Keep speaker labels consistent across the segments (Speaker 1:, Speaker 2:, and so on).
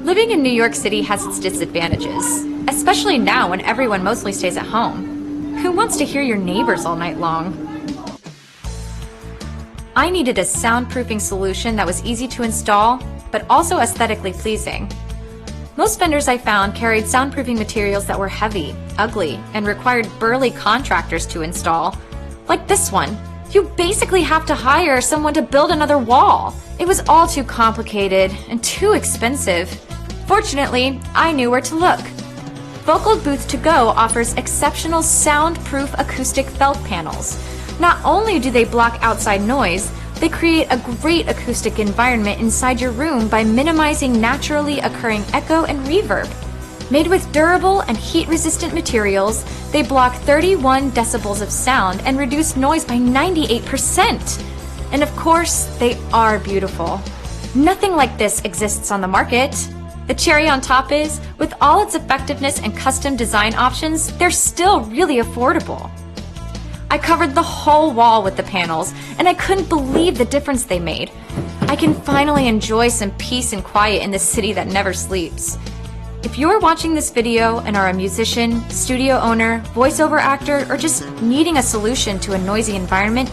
Speaker 1: Living in New York City has its disadvantages, especially now when everyone mostly stays at home. Who wants to hear your neighbors all night long? I needed a soundproofing solution that was easy to install, but also aesthetically pleasing. Most vendors I found carried soundproofing materials that were heavy, ugly, and required burly contractors to install. Like this one. You basically have to hire someone to build another wall. It was all too complicated and too expensive. Fortunately, I knew where to look. Vocal Booth To Go offers exceptional soundproof acoustic felt panels. Not only do they block outside noise, they create a great acoustic environment inside your room by minimizing naturally occurring echo and reverb. Made with durable and heat-resistant materials, they block 31 decibels of sound and reduce noise by 98%. And of course, they are beautiful. Nothing like this exists on the market. The cherry on top is, with all its effectiveness and custom design options, they're still really affordable. I covered the whole wall with the panels, and I couldn't believe the difference they made. I can finally enjoy some peace and quiet in this city that never sleeps. If you're watching this video and are a musician, studio owner, voiceover actor, or just needing a solution to a noisy environment,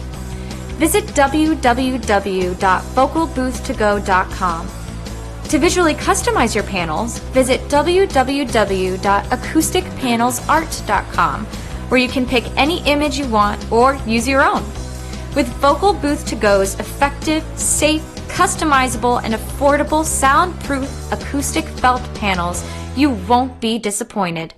Speaker 1: visit www.vocalboothtogo.com. To visually customize your panels, visit www.acousticpanelsart.com, where you can pick any image you want or use your own. With Vocal Booth To Go's effective, safe, customizable, and affordable soundproof acoustic felt panels, you won't be disappointed.